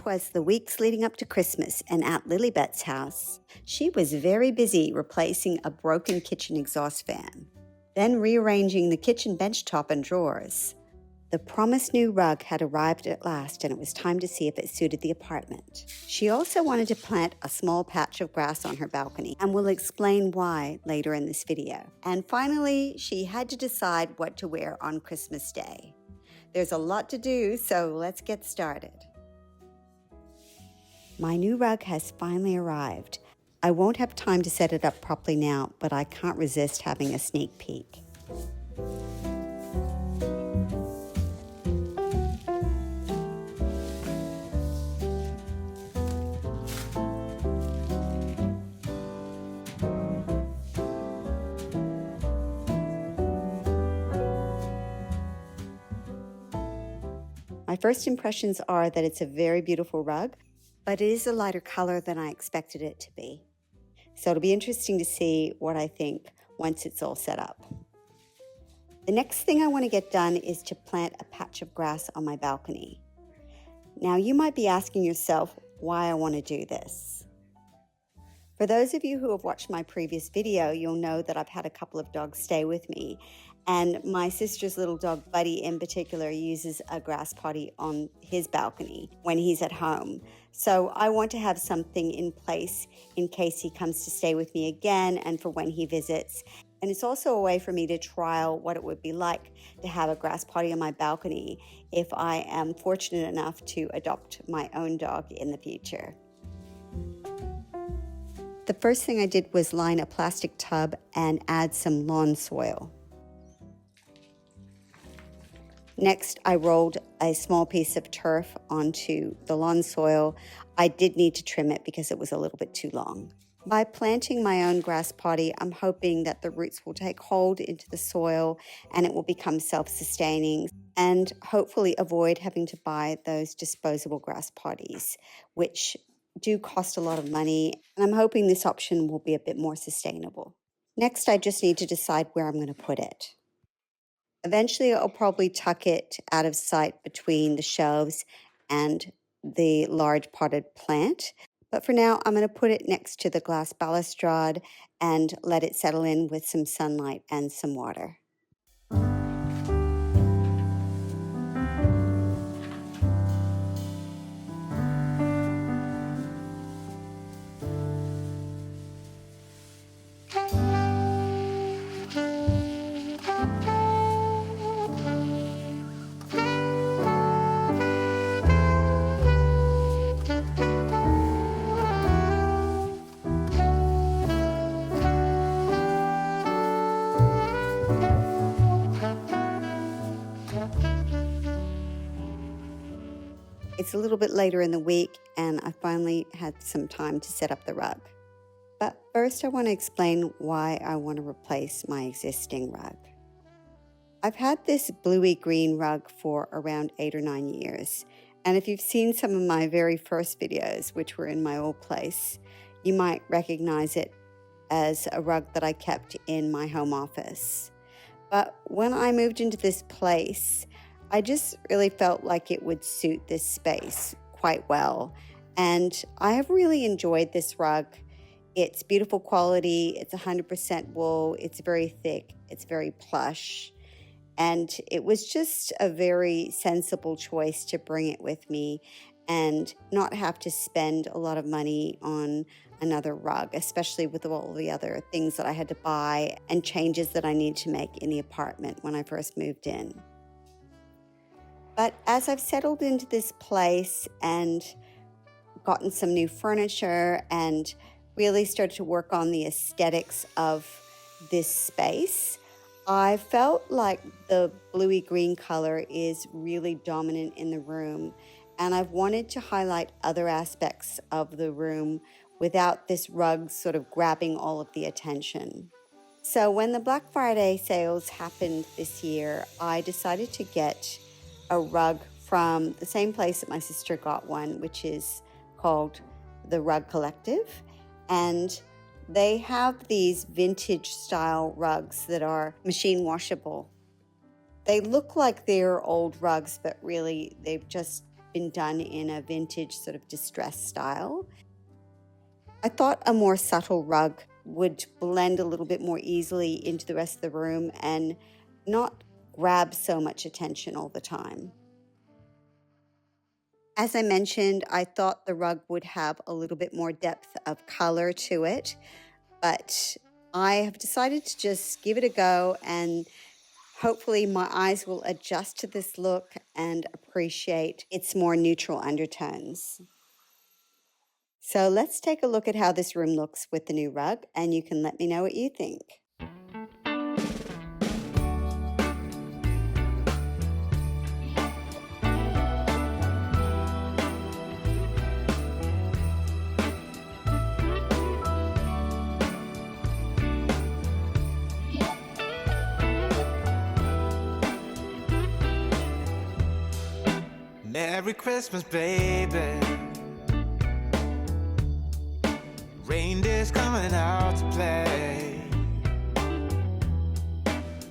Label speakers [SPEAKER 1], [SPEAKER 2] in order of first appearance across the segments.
[SPEAKER 1] 'twas the weeks leading up to Christmas, and at Lilybet's house, she was very busy replacing a broken kitchen exhaust fan, then rearranging the kitchen bench top and drawers. The promised new rug had arrived at last, and it was time to see if it suited the apartment. She also wanted to plant a small patch of grass on her balcony, and will explain why later in this video. And finally, she had to decide what to wear on Christmas Day. There's a lot to do, so let's get started. My new rug has finally arrived. I won't have time to set it up properly now, but I can't resist having a sneak peek. My first impressions are that it's a very beautiful rug, but it is a lighter color than I expected it to be. So it'll be interesting to see what I think once it's all set up. The next thing I want to get done is to plant a patch of grass on my balcony. Now you might be asking yourself why I want to do this. For those of you who have watched my previous video, you'll know that I've had a couple of dogs stay with me, and my sister's little dog Buddy in particular uses a grass potty on his balcony when he's at home. So I want to have something in place in case he comes to stay with me again and for when he visits. And it's also a way for me to trial what it would be like to have a grass potty on my balcony if I am fortunate enough to adopt my own dog in the future. The first thing I did was line a plastic tub and add some lawn soil. Next, I rolled a small piece of turf onto the lawn soil. I did need to trim it because it was a little bit too long. By planting my own grass potty, I'm hoping that the roots will take hold into the soil and it will become self-sustaining, and hopefully avoid having to buy those disposable grass potties, which do cost a lot of money, and I'm hoping this option will be a bit more sustainable. Next, I just need to decide where I'm going to put it. Eventually, I'll probably tuck it out of sight between the shelves and the large potted plant. But for now, I'm going to put it next to the glass balustrade and let it settle in with some sunlight and some water. It's a little bit later in the week, and I finally had some time to set up the rug. But first, I want to explain why I want to replace my existing rug. I've had this bluey green rug for around 8 or 9 years, and if you've seen some of my very first videos, which were in my old place, you might recognize it as a rug that I kept in my home office. But when I moved into this place, I just really felt like it would suit this space quite well. And I have really enjoyed this rug. It's beautiful quality, it's 100% wool, it's very thick, it's very plush. And it was just a very sensible choice to bring it with me and not have to spend a lot of money on another rug, especially with all the other things that I had to buy and changes that I need to make in the apartment when I first moved in. But as I've settled into this place and gotten some new furniture and really started to work on the aesthetics of this space, I felt like the bluey green color is really dominant in the room, and I've wanted to highlight other aspects of the room without this rug sort of grabbing all of the attention. So when the Black Friday sales happened this year, I decided to get a rug from the same place that my sister got one, which is called the Rug Collective. And they have these vintage style rugs that are machine washable. They look like they're old rugs, but really they've just been done in a vintage sort of distressed style. I thought a more subtle rug would blend a little bit more easily into the rest of the room and not grab so much attention all the time. As I mentioned, I thought the rug would have a little bit more depth of color to it, but I have decided to just give it a go, and hopefully my eyes will adjust to this look and appreciate its more neutral undertones. So let's take a look at how this room looks with the new rug, and you can let me know what you think.
[SPEAKER 2] Merry Christmas, baby. Reindeer's coming out to play.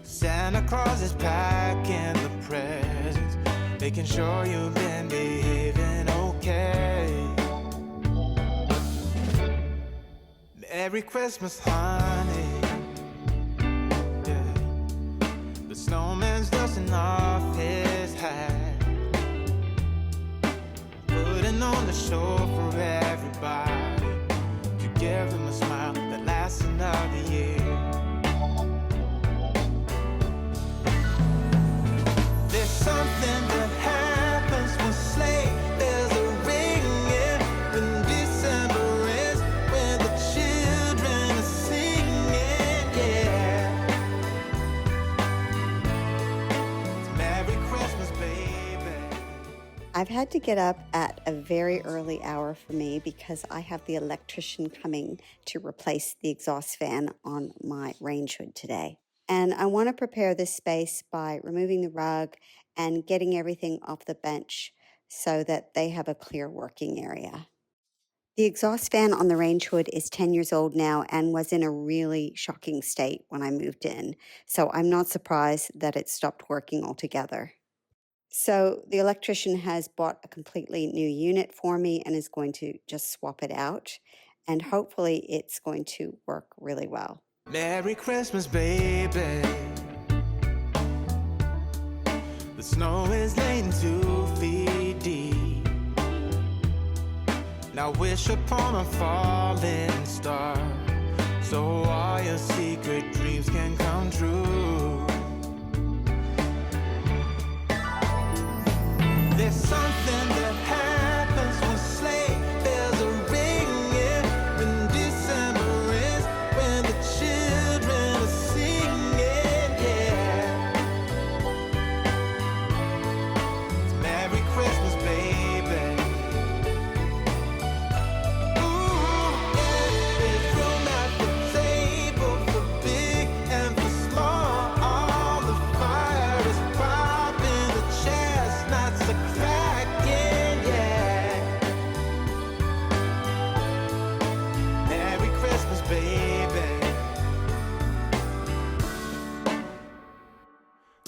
[SPEAKER 2] Santa Claus is packing the presents, making sure you've been behaving okay. Merry Christmas, honey. Yeah. The snowman's dusting off his hat, putting on the show for everybody, to give them a smile that lasts another year. There's something that happens when sleigh bells are ringing, when December ends, when the children are singing, yeah. It's Merry Christmas, baby.
[SPEAKER 1] I've had to get up at a very early hour for me because I have the electrician coming to replace the exhaust fan on my range hood today. And I want to prepare this space by removing the rug and getting everything off the bench so that they have a clear working area. The exhaust fan on the range hood is 10 years old now and was in a really shocking state when I moved in. So I'm not surprised that it stopped working altogether. So the electrician has bought a completely new unit for me and is going to just swap it out. And hopefully it's going to work really well.
[SPEAKER 2] Merry Christmas, baby. The snow is laying 2 feet deep. Now wish upon a falling star, so all your secret dreams can come true. There's something that happens when sleigh bells are ringing, when December ends, when the children are singing, yeah. It's Merry Christmas, baby. Ooh, yeah. There's room at the table for big and for small. All the fire is popping, the chestnuts are cracking, yeah. Merry Christmas, baby.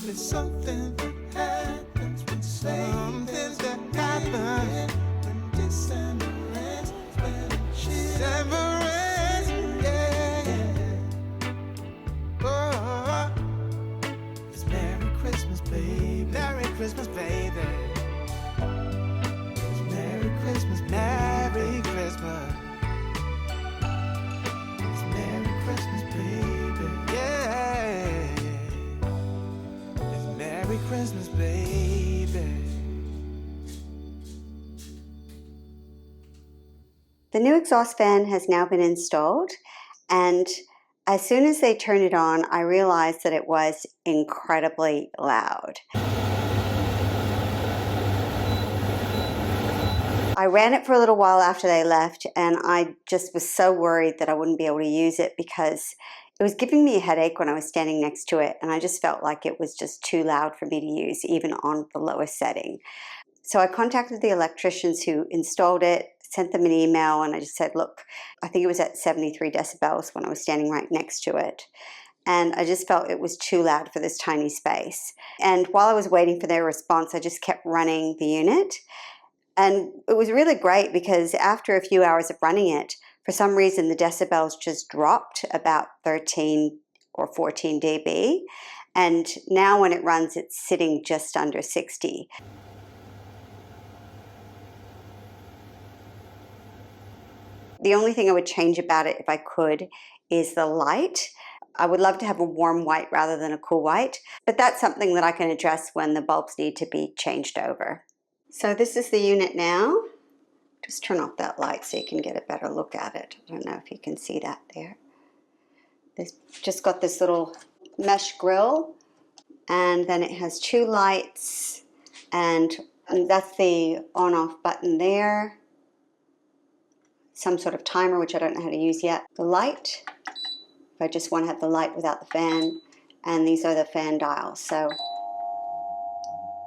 [SPEAKER 2] There's something that happens when something that happens when December ends, when December ends, yeah. Oh, it's Merry Christmas, baby. Merry Christmas, baby. It's Merry Christmas, Merry Christmas. It's Merry Christmas, baby. Yeah. It's Merry Christmas, baby.
[SPEAKER 1] The new exhaust fan has now been installed, and as soon as they turned it on, I realized that it was incredibly loud. I ran it for a little while after they left, and I just was so worried that I wouldn't be able to use it because it was giving me a headache when I was standing next to it, and I just felt like it was just too loud for me to use, even on the lowest setting. So I contacted the electricians who installed it, sent them an email, and I just said, look, I think it was at 73 decibels when I was standing right next to it. And I just felt it was too loud for this tiny space. And while I was waiting for their response, I just kept running the unit. And it was really great because after a few hours of running it, for some reason the decibels just dropped about 13 or 14 dB. And now when it runs, it's sitting just under 60. The only thing I would change about it if I could is the light. I would love to have a warm white rather than a cool white, but that's something that I can address when the bulbs need to be changed over. So this is the unit now. Just turn off that light so you can get a better look at it. I don't know if you can see that there. It's just got this little mesh grill, and then it has 2 lights, and that's the on-off button there. Some sort of timer, which I don't know how to use yet. The light, if I just want to have the light without the fan, and these are the fan dials. So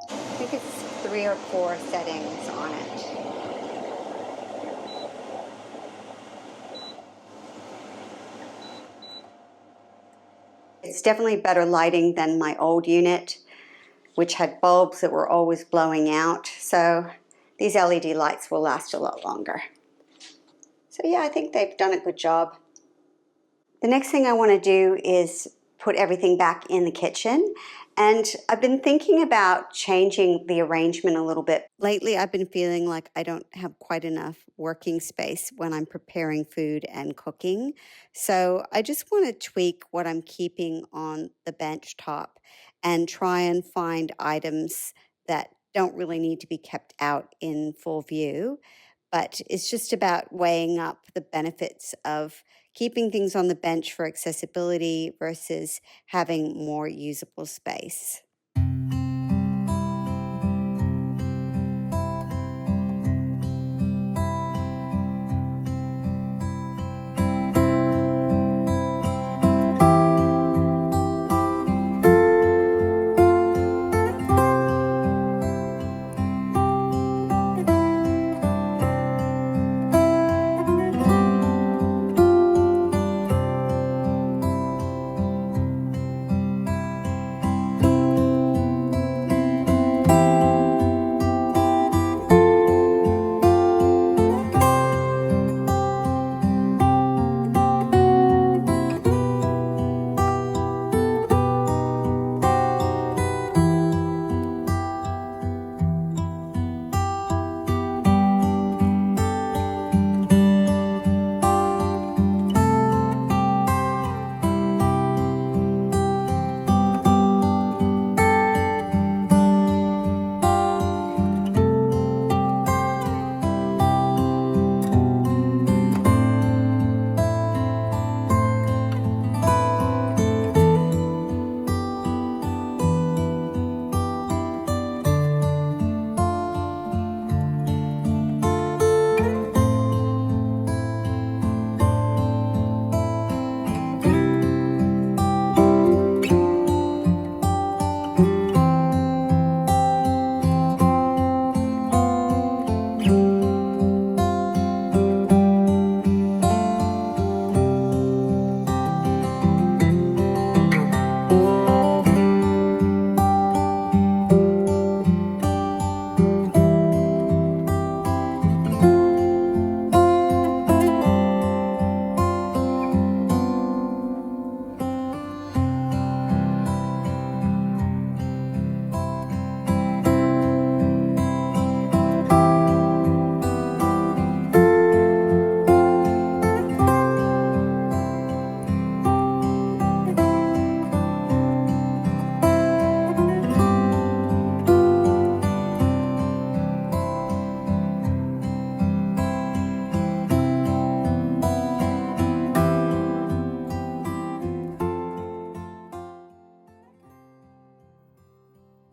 [SPEAKER 1] I think it's 3 or 4 settings on it. It's definitely better lighting than my old unit, which had bulbs that were always blowing out. So these LED lights will last a lot longer. So yeah, I think they've done a good job. The next thing I want to do is put everything back in the kitchen. And I've been thinking about changing the arrangement a little bit. Lately, I've been feeling like I don't have quite enough working space when I'm preparing food and cooking. So I just want to tweak what I'm keeping on the bench top and try and find items that don't really need to be kept out in full view. But it's just about weighing up the benefits of keeping things on the bench for accessibility versus having more usable space.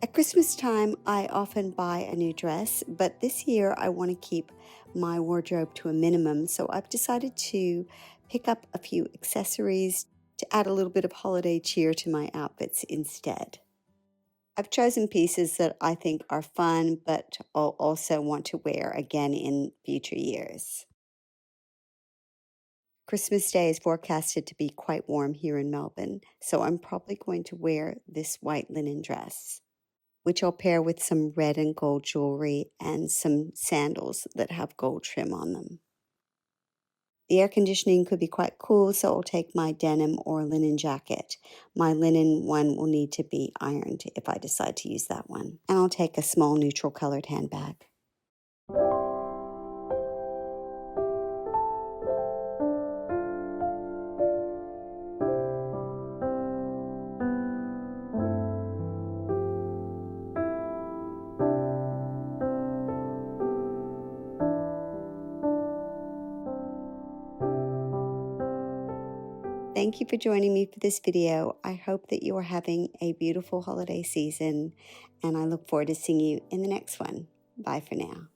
[SPEAKER 1] At Christmas time, I often buy a new dress, but this year I want to keep my wardrobe to a minimum, so I've decided to pick up a few accessories to add a little bit of holiday cheer to my outfits instead. I've chosen pieces that I think are fun, but I'll also want to wear again in future years. Christmas Day is forecasted to be quite warm here in Melbourne, so I'm probably going to wear this white linen dress. which I'll pair with some red and gold jewelry and some sandals that have gold trim on them. The air conditioning could be quite cool, so I'll take my denim or linen jacket. My linen one will need to be ironed if I decide to use that one. And I'll take a small neutral colored handbag. Thank you for joining me for this video. I hope that you are having a beautiful holiday season, and I look forward to seeing you in the next one. Bye for now.